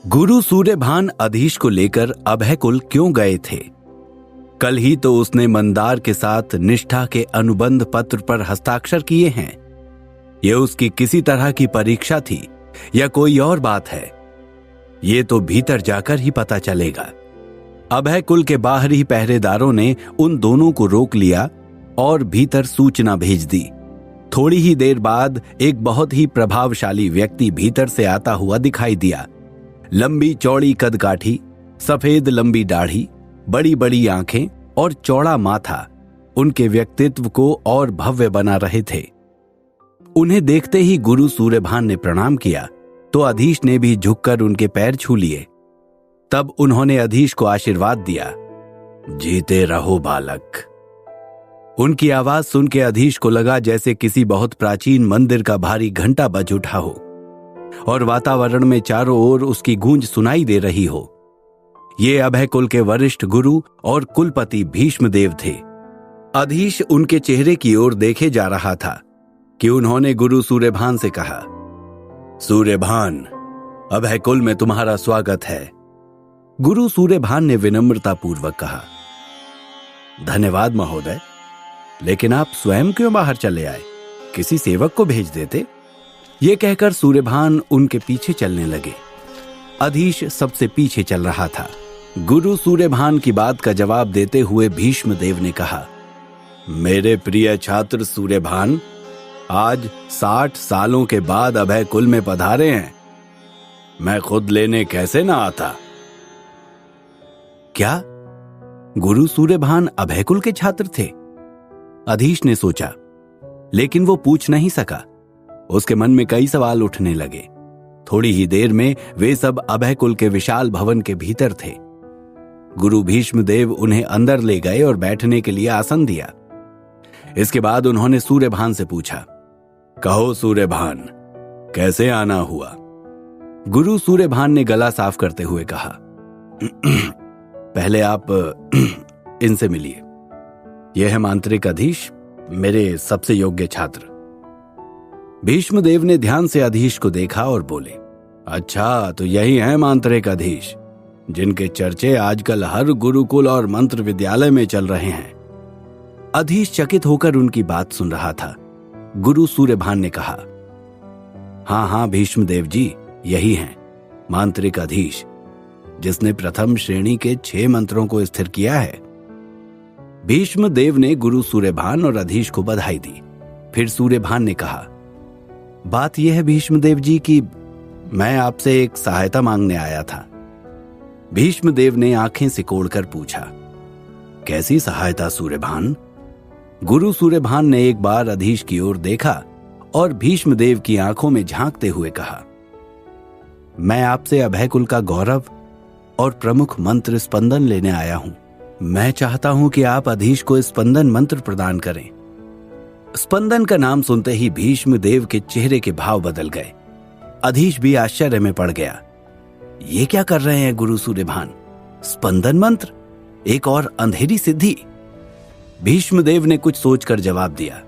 गुरु सूर्यभान अधीश को लेकर अभयकुल क्यों गए थे? कल ही तो उसने मंदार के साथ निष्ठा के अनुबंध पत्र पर हस्ताक्षर किए हैं। यह उसकी किसी तरह की परीक्षा थी या कोई और बात है, ये तो भीतर जाकर ही पता चलेगा। अभयकुल के बाहरी पहरेदारों ने उन दोनों को रोक लिया और भीतर सूचना भेज दी। थोड़ी ही देर बाद एक बहुत ही प्रभावशाली व्यक्ति भीतर से आता हुआ दिखाई दिया। लंबी चौड़ी कदकाठी, सफेद लंबी दाढ़ी, बड़ी बड़ी आंखें और चौड़ा माथा उनके व्यक्तित्व को और भव्य बना रहे थे। उन्हें देखते ही गुरु सूर्यभान ने प्रणाम किया तो अधीश ने भी झुककर उनके पैर छू लिए। तब उन्होंने अधीश को आशीर्वाद दिया। जीते रहो बालक। उनकी आवाज सुन के अधीश को लगा जैसे किसी बहुत प्राचीन मंदिर का भारी घंटा बज उठा हो और वातावरण में चारों ओर उसकी गूंज सुनाई दे रही हो। ये अभयकुल के वरिष्ठ गुरु और कुलपति भीष्मदेव थे। अधीश उनके चेहरे की ओर देखे जा रहा था कि उन्होंने गुरु सूर्यभान से कहा, सूर्यभान, अभयकुल में तुम्हारा स्वागत है। गुरु सूर्यभान ने विनम्रतापूर्वक कहा, धन्यवाद महोदय, लेकिन आप स्वयं क्यों बाहर चले आए? किसी सेवक को भेज देते। ये कहकर सूर्यभान उनके पीछे चलने लगे। अधीश सबसे पीछे चल रहा था। गुरु सूर्यभान की बात का जवाब देते हुए भीष्मदेव ने कहा, मेरे प्रिय छात्र सूर्यभान, आज 60 सालों के बाद अभयकुल में पधारे हैं। मैं खुद लेने कैसे ना आता? क्या गुरु सूर्यभान अभयकुल के छात्र थे? अधीश ने सोचा, लेकिन वो पूछ नहीं सका। उसके मन में कई सवाल उठने लगे। थोड़ी ही देर में वे सब अभयकुल के विशाल भवन के भीतर थे। गुरु भीष्मदेव उन्हें अंदर ले गए और बैठने के लिए आसन दिया। इसके बाद उन्होंने सूर्यभान से पूछा, कहो सूर्यभान, कैसे आना हुआ? गुरु सूर्यभान ने गला साफ करते हुए कहा, पहले आप इनसे मिलिए। यह है मांत्रिक अधीश, मेरे सबसे योग्य छात्र। भीष्मदेव ने ध्यान से अधीश को देखा और बोले, अच्छा, तो यही है मांत्रिक अधीश, जिनके चर्चे आजकल हर गुरुकुल और मंत्र विद्यालय में चल रहे हैं। अधीश चकित होकर उनकी बात सुन रहा था। गुरु सूर्यभान ने कहा, हाँ भीष्मदेव जी, यही हैं मांत्रिक अधीश, जिसने प्रथम श्रेणी के 6 मंत्रों को स्थिर किया है। भीष्मदेव ने गुरु सूर्यभान और अधीश को बधाई दी। फिर सूर्यभान ने कहा, बात यह है भीष्मदेव जी कि मैं आपसे एक सहायता मांगने आया था। भीष्मदेव ने आंखें सिकोड़कर पूछा, कैसी सहायता सूर्यभान? गुरु सूर्यभान ने एक बार अधीश की ओर देखा और भीष्मदेव की आंखों में झांकते हुए कहा, मैं आपसे अभयकुल का गौरव और प्रमुख मंत्र स्पंदन लेने आया हूं। मैं चाहता हूं कि आप अधीश को स्पंदन मंत्र प्रदान करें। स्पंदन का नाम सुनते ही भीष्मदेव के चेहरे के भाव बदल गए। अधीश भी आश्चर्य में पड़ गया। ये क्या कर रहे हैं गुरु सूर्यभान? स्पंदन मंत्र? एक और अंधेरी सिद्धि? भीष्मदेव ने कुछ सोचकर जवाब दिया,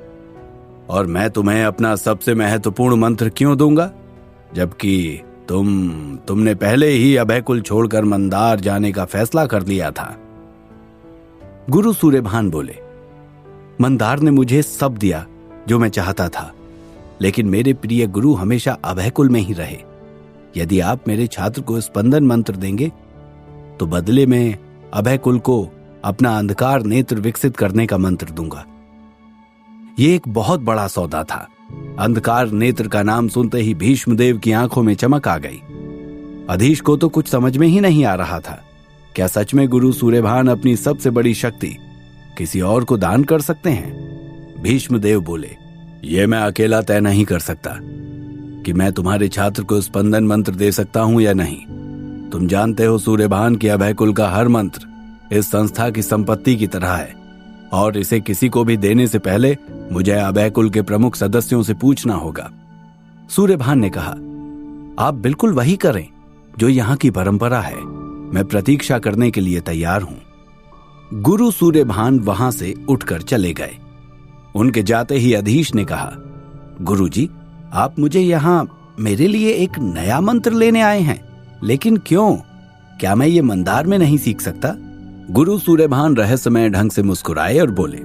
और मैं तुम्हें अपना सबसे महत्वपूर्ण मंत्र क्यों दूंगा, जबकि तुमने पहले ही अभयकुल छोड़कर मंदार जाने का फैसला कर लिया था। गुरु सूर्यभान बोले, मंदार ने मुझे सब दिया जो मैं चाहता था, लेकिन मेरे प्रिय गुरु हमेशा अभयकुल में ही रहे। यदि आप मेरे छात्र को स्पंदन मंत्र देंगे तो बदले में अभयकुल को अपना अंधकार नेत्र विकसित करने का मंत्र दूंगा। यह एक बहुत बड़ा सौदा था। अंधकार नेत्र का नाम सुनते ही भीष्मदेव की आंखों में चमक आ गई। अधीश को तो कुछ समझ में ही नहीं आ रहा था। क्या सच में गुरु सूर्यभान अपनी सबसे बड़ी शक्ति किसी और को दान कर सकते हैं? भीष्मदेव बोले, यह मैं अकेला तय नहीं कर सकता कि मैं तुम्हारे छात्र को स्पंदन मंत्र दे सकता हूं या नहीं। तुम जानते हो सूर्यभान की अभयकुल का हर मंत्र इस संस्था की संपत्ति की तरह है, और इसे किसी को भी देने से पहले मुझे अभयकुल के प्रमुख सदस्यों से पूछना होगा। सूर्यभान ने कहा, आप बिल्कुल वही करें जो यहां की परंपरा है। मैं प्रतीक्षा करने के लिए तैयार हूं। गुरु सूर्यभान वहां से उठकर चले गए। उनके जाते ही अधीश ने कहा, गुरुजी, आप मुझे यहां मेरे लिए एक नया मंत्र लेने आए हैं? लेकिन क्यों? क्या मैं ये मंदार में नहीं सीख सकता? गुरु सूर्यभान रहस्यमय ढंग से मुस्कुराए और बोले,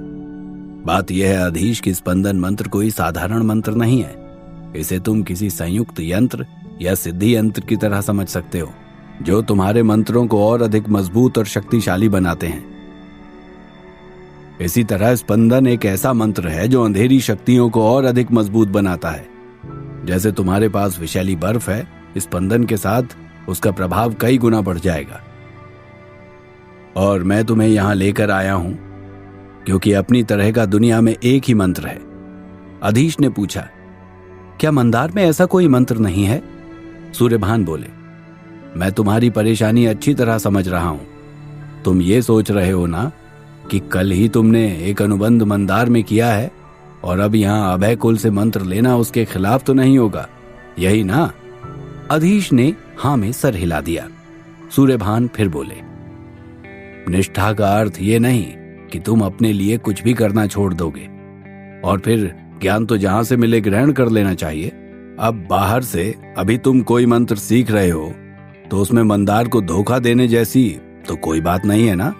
बात यह है अधीश कि स्पंदन मंत्र कोई साधारण मंत्र नहीं है। इसे तुम किसी संयुक्त यंत्र या सिद्धि यंत्र की तरह समझ सकते हो, जो तुम्हारे मंत्रों को और अधिक मजबूत और शक्तिशाली बनाते हैं। इसी तरह स्पंदन एक ऐसा मंत्र है जो अंधेरी शक्तियों को और अधिक मजबूत बनाता है। जैसे तुम्हारे पास विषैली बर्फ है, स्पंदन के साथ उसका प्रभाव कई गुना बढ़ जाएगा। और मैं तुम्हें यहां लेकर आया हूं क्योंकि अपनी तरह का दुनिया में एक ही मंत्र है। अधीश ने पूछा, क्या मंदार में ऐसा कोई मंत्र नहीं है? सूर्यभान बोले, मैं तुम्हारी परेशानी अच्छी तरह समझ रहा हूं। तुम ये सोच रहे हो ना कि कल ही तुमने एक अनुबंध मंदार में किया है और अब यहां अभय कुल से मंत्र लेना उसके खिलाफ तो नहीं होगा, यही ना? अधीश ने हां में सर हिला दिया। सूर्यभान फिर बोले, निष्ठा का अर्थ ये नहीं कि तुम अपने लिए कुछ भी करना छोड़ दोगे और फिर ज्ञान तो जहां से मिले ग्रहण कर लेना चाहिए। अब बाहर से अभी तुम कोई मंत्र सीख रहे हो तो उसमें मंदार को धोखा देने जैसी तो कोई बात नहीं है ना?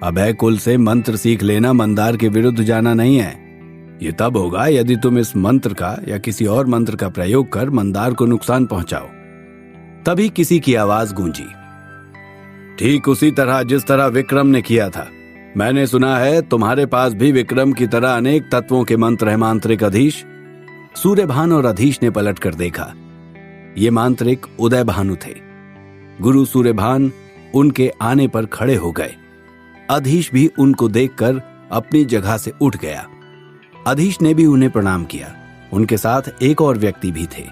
अभय कुल से मंत्र सीख लेना मंदार के विरुद्ध जाना नहीं है। ये तब होगा यदि तुम इस मंत्र का या किसी और मंत्र का प्रयोग कर मंदार को नुकसान पहुंचाओ। तभी किसी की आवाज गूंजी, ठीक उसी तरह जिस तरह विक्रम ने किया था। मैंने सुना है तुम्हारे पास भी विक्रम की तरह अनेक तत्वों के मंत्र है मांत्रिक अधीश। सूर्यभान और अधीश ने पलट कर देखा। ये मांत्रिक उदय भानु थे। गुरु सूर्यभान उनके आने पर खड़े हो गए। अधीश भी उनको देखकर अपनी जगह से उठ गया। अधीश ने भी उन्हें प्रणाम किया। उनके साथ एक और व्यक्ति भी थे।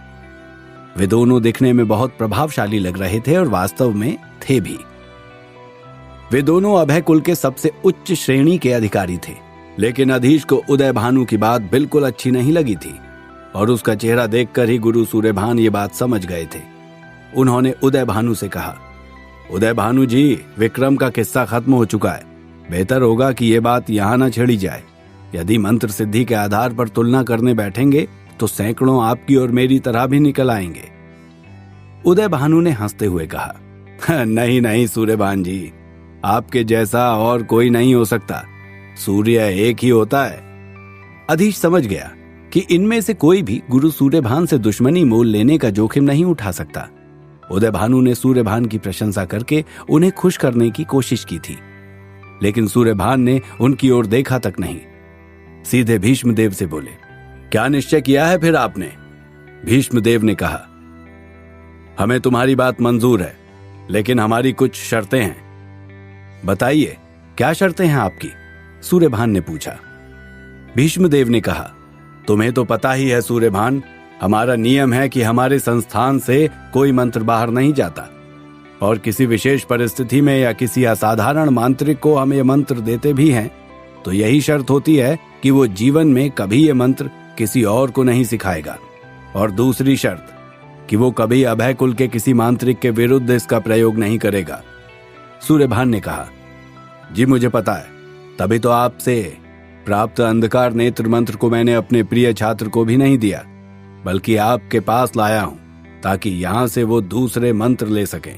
वे दोनों दिखने में बहुत प्रभावशाली लग रहे थे और वास्तव में थे भी। वे दोनों अभय कुल के सबसे उच्च श्रेणी के अधिकारी थे। लेकिन अधीश को उदय भानु की बात बिल्कुल अच्छी नहीं लगी थी और उसका चेहरा देखकर ही गुरु सूर्यभान ये बात समझ गए थे। उन्होंने उदय भानु से कहा, उदय भानु जी, विक्रम का किस्सा खत्म हो चुका है। बेहतर होगा कि ये बात यहां न छेड़ी जाए। यदि मंत्र सिद्धि के आधार पर तुलना करने बैठेंगे तो सैकड़ों आपकी और मेरी तरह भी निकल आएंगे। उदय भानु ने हंसते हुए कहा, नहीं नहीं सूर्यभान जी, आपके जैसा और कोई नहीं हो सकता। सूर्य एक ही होता है। अधीश समझ गया कि इनमें से कोई भी गुरु सूर्यभान से दुश्मनी मोल लेने का जोखिम नहीं उठा सकता। उदय भानु ने सूर्यभान की प्रशंसा करके उन्हें खुश करने की कोशिश की थी, लेकिन सूर्यभान ने उनकी ओर देखा तक नहीं। सीधे भीष्मदेव से बोले, क्या निश्चय किया है फिर आपने? भीष्मदेव ने कहा, हमें तुम्हारी बात मंजूर है, लेकिन हमारी कुछ शर्तें हैं। बताइए, क्या शर्तें हैं आपकी? सूर्यभान ने पूछा। भीष्मदेव ने कहा, तुम्हें तो पता ही है सूर्यभान, हमारा नियम है कि हमारे संस्थान से कोई मंत्र बाहर नहीं जाता और किसी विशेष परिस्थिति में या किसी असाधारण मांत्रिक को हम ये मंत्र देते भी हैं तो यही शर्त होती है कि वो जीवन में कभी ये मंत्र किसी और को नहीं सिखाएगा। और दूसरी शर्त कि वो कभी अभय कुल के किसी मांत्रिक के विरुद्ध इसका प्रयोग नहीं करेगा। सूर्यभान ने कहा, जी मुझे पता है, तभी तो आपसे प्राप्त अंधकार नेत्र मंत्र को मैंने अपने प्रिय छात्र को भी नहीं दिया, बल्कि आपके पास लाया हूं ताकि यहां से वो दूसरे मंत्र ले सकें।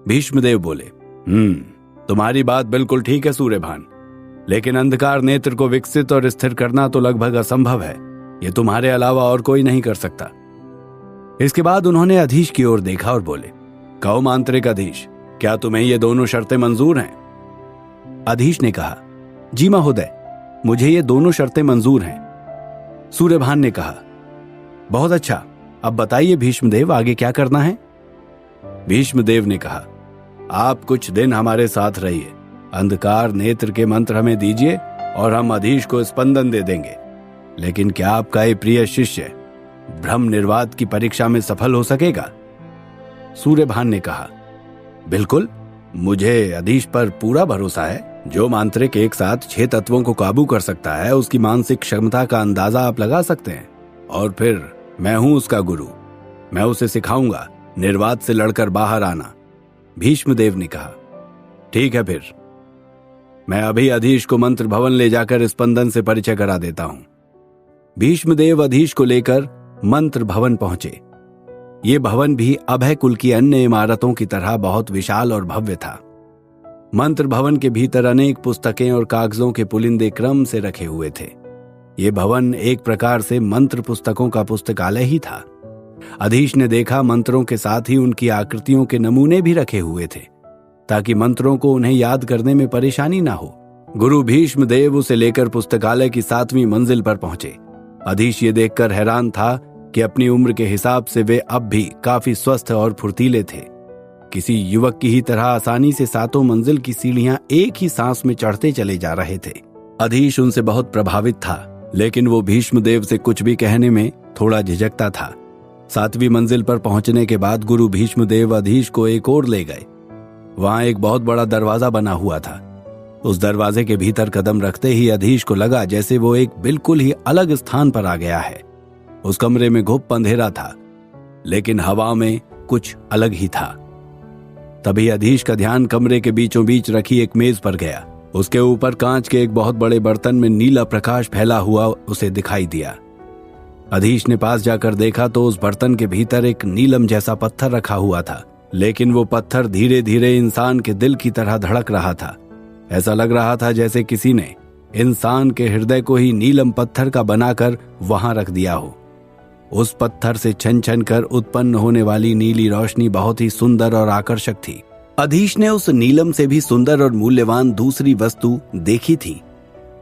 भीष्मदेव बोले, तुम्हारी बात बिल्कुल ठीक है सूर्यभान, लेकिन अंधकार नेत्र को विकसित और स्थिर करना तो लगभग असंभव है। ये तुम्हारे अलावा और कोई नहीं कर सकता। इसके बाद उन्होंने अधीश की ओर देखा और बोले, कहो मांत्रिक अधीश, क्या तुम्हें ये दोनों शर्तें मंजूर हैं? अधीश ने कहा, जी महोदय, मुझे ये दोनों शर्तें मंजूर हैं। सूर्यभान ने कहा, बहुत अच्छा, अब बताइए भीष्मदेव, आगे क्या करना है? भीष्मदेव ने कहा, आप कुछ दिन हमारे साथ रहिए, अंधकार नेत्र के मंत्र हमें दीजिए और हम अधीश को स्पंदन दे देंगे। लेकिन क्या आपका ये प्रिय शिष्य ब्रह्म निर्वात की परीक्षा में सफल हो सकेगा? सूर्यभान ने कहा, बिल्कुल, मुझे अधीश पर पूरा भरोसा है। जो मांत्रिक एक साथ 6 तत्वों को काबू कर सकता है, उसकी मानसिक क्षमता का अंदाजा आप लगा सकते हैं। और फिर मैं हूं उसका गुरु, मैं उसे सिखाऊंगा निर्वात से लड़कर बाहर आना। भीष्मदेव ने कहा, ठीक है, फिर मैं अभी अधीश को मंत्र भवन ले जाकर स्पंदन से परिचय करा देता हूं। भीष्मदेव अधीश को लेकर मंत्र भवन पहुंचे। ये भवन भी अभय कुल की अन्य इमारतों की तरह बहुत विशाल और भव्य था। मंत्र भवन के भीतर अनेक पुस्तकें और कागजों के पुलिंदे क्रम से रखे हुए थे। ये भवन एक प्रकार से मंत्र पुस्तकों का पुस्तकालय ही था। अधीश ने देखा मंत्रों के साथ ही उनकी आकृतियों के नमूने भी रखे हुए थे, ताकि मंत्रों को उन्हें याद करने में परेशानी ना हो। गुरु भीष्म देव उसे लेकर पुस्तकालय की 7वीं मंजिल पर पहुंचे। अधीश ये देखकर हैरान था कि अपनी उम्र के हिसाब से वे अब भी काफी स्वस्थ और फुर्तीले थे। किसी युवक की ही तरह आसानी से 7 मंजिल की सीढ़ियां एक ही सांस में चढ़ते चले जा रहे थे। अधीश उनसे बहुत प्रभावित था, लेकिन वो भीष्मदेव से कुछ भी कहने में थोड़ा झिझकता था। 7वीं मंजिल पर पहुंचने के बाद गुरु भीष्मदेव अधीश को एक ओर ले गए। वहां एक बहुत बड़ा दरवाजा बना हुआ था। उस दरवाजे के भीतर कदम रखते ही अधीश को लगा जैसे वो एक बिल्कुल ही अलग स्थान पर आ गया है। उस कमरे में घुप अंधेरा था, लेकिन हवा में कुछ अलग ही था। तभी अधीश का ध्यान कमरे के बीचों बीच रखी एक मेज पर गया। उसके ऊपर कांच के एक बहुत बड़े बर्तन में नीला प्रकाश फैला हुआ उसे दिखाई दिया। अधीश ने पास जाकर देखा तो उस बर्तन के भीतर एक नीलम जैसा पत्थर रखा हुआ था, लेकिन वो पत्थर धीरे धीरे इंसान के दिल की तरह धड़क रहा था। ऐसा लग रहा था जैसे किसी ने इंसान के हृदय को ही नीलम पत्थर का बनाकर वहां रख दिया हो। उस पत्थर से छन छन कर उत्पन्न होने वाली नीली रोशनी बहुत ही सुंदर और आकर्षक थी। अधीश ने उस नीलम से भी सुंदर और मूल्यवान दूसरी वस्तु देखी थी,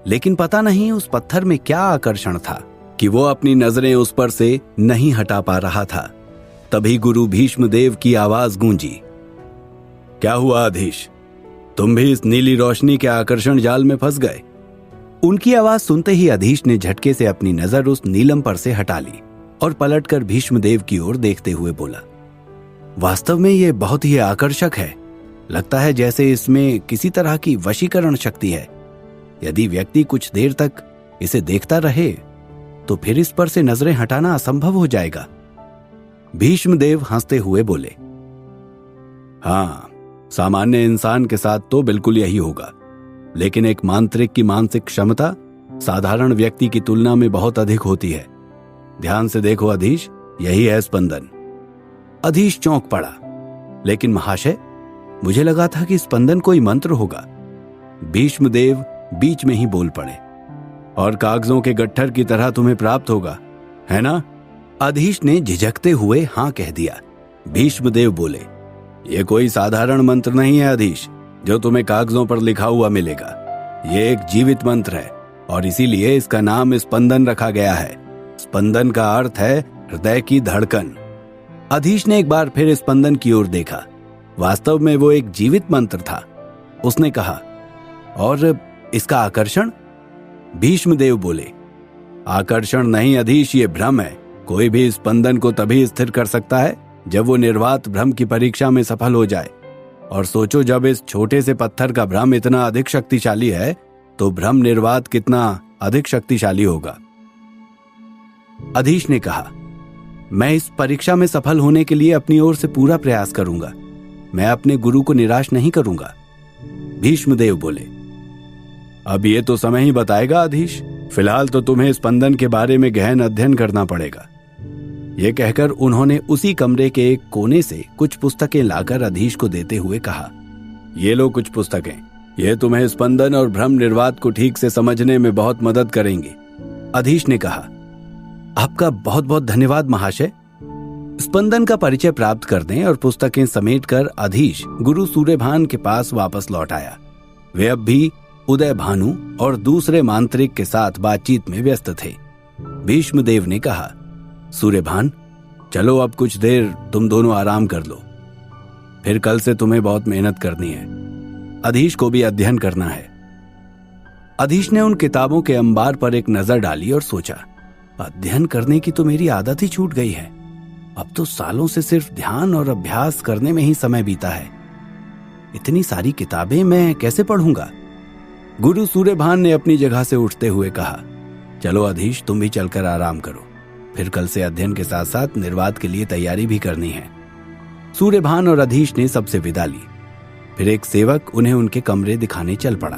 लेकिन पता नहीं उस पत्थर में क्या आकर्षण था कि वो अपनी नजरें उस पर से नहीं हटा पा रहा था। तभी गुरु भीष्मदेव की आवाज गूंजी, क्या हुआ अधीश, तुम भी इस नीली रोशनी के आकर्षण जाल में फंस गए? उनकी आवाज सुनते ही अधीश ने झटके से अपनी नजर उस नीलम पर से हटा ली और पलटकर भीष्मदेव की ओर देखते हुए बोला, वास्तव में ये बहुत ही आकर्षक है। लगता है जैसे इसमें किसी तरह की वशीकरण शक्ति है। यदि व्यक्ति कुछ देर तक इसे देखता रहे तो फिर इस पर से नजरें हटाना असंभव हो जाएगा। भीष्मदेव हंसते हुए बोले, हाँ, सामान्य इंसान के साथ तो बिल्कुल यही होगा, लेकिन एक मांत्रिक की मानसिक क्षमता साधारण व्यक्ति की तुलना में बहुत अधिक होती है। ध्यान से देखो अधीश, यही है स्पंदन। अधीश चौंक पड़ा, लेकिन महाशय, मुझे लगा था कि स्पंदन कोई मंत्र होगा। भीष्मदेव बीच में ही बोल पड़े, और कागजों के गट्ठर की तरह तुम्हें प्राप्त होगा, है ना? अधीश ने झिझकते हुए हां कह दिया। भीष्मदेव बोले, यह कोई साधारण मंत्र नहीं है अधीश, जो तुम्हें कागजों पर लिखा हुआ मिलेगा। यह एक जीवित मंत्र है और इसीलिए इसका नाम स्पंदन रखा गया है। स्पंदन का अर्थ है हृदय की धड़कन। अधीश ने एक बार फिर स्पंदन की ओर देखा। वास्तव में वो एक जीवित मंत्र था। उसने कहा, और इसका आकर्षण? भीष्मदेव बोले, आकर्षण नहीं अधीश, ये भ्रम है। कोई भी स्पंदन को तभी स्थिर कर सकता है जब वो निर्वात भ्रम की परीक्षा में सफल हो जाए। और सोचो, जब इस छोटे से पत्थर का भ्रम इतना अधिक शक्तिशाली है तो भ्रम निर्वात कितना अधिक शक्तिशाली होगा। अधीश ने कहा, मैं इस परीक्षा में सफल होने के लिए अपनी ओर से पूरा प्रयास करूंगा। मैं अपने गुरु को निराश नहीं करूंगा। भीष्मदेव बोले, अब ये तो समय ही बताएगा अधीश। फिलहाल तो तुम्हें स्पंदन के बारे में गहन अध्ययन करना पड़ेगा। ये कहकर उन्होंने उसी कमरे के एक कोने से कुछ पुस्तकें लाकर अधीश को देते हुए कहा, ये लो कुछ पुस्तकें। ये तुम्हें स्पंदन और भ्रम निर्वात को ठीक से समझने में बहुत मदद करेंगी। अधीश ने कहा, आपका बहुत बहुत धन्यवाद महाशय। स्पंदन का परिचय प्राप्त करने और पुस्तकें समेटकर अधीश गुरु सूर्यभान के पास वापस लौट आया। वे अब भी उदय भानु और दूसरे मांत्रिक के साथ बातचीत में व्यस्त थे। भीष्मदेव ने कहा, सूर्यभान, चलो अब कुछ देर तुम दोनों आराम कर लो। फिर कल से तुम्हें बहुत मेहनत करनी है। अधीश को भी अध्ययन करना है। अधीश ने उन किताबों के अंबार पर एक नजर डाली और सोचा, अध्ययन करने की तो मेरी आदत ही छूट गई है। अब तो सालों से सिर्फ ध्यान और अभ्यास करने में ही समय बीता है। इतनी सारी किताबें मैं कैसे पढ़ूंगा? गुरु सूर्यभान ने अपनी जगह से उठते हुए कहा, चलो अधीश, तुम भी चलकर आराम करो। फिर कल से अध्ययन के साथ साथ निर्वात के लिए तैयारी भी करनी है। सूर्यभान और अधीश ने सबसे विदा ली। फिर एक सेवक उन्हें उनके कमरे दिखाने चल पड़ा।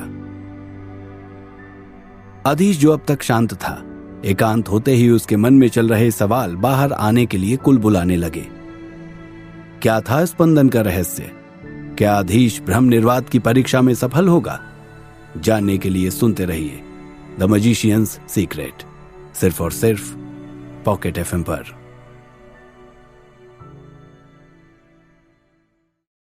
अधीश, जो अब तक शांत था, एकांत होते ही उसके मन में चल रहे सवाल बाहर आने के लिए कुल बुलाने लगे। क्या था स्पंदन का रहस्य? क्या अधीश ब्रह्म निर्वात की परीक्षा में सफल होगा? जानने के लिए सुनते रहिए द मैजिशियंस सीक्रेट, सिर्फ और सिर्फ पॉकेट एफएम पर।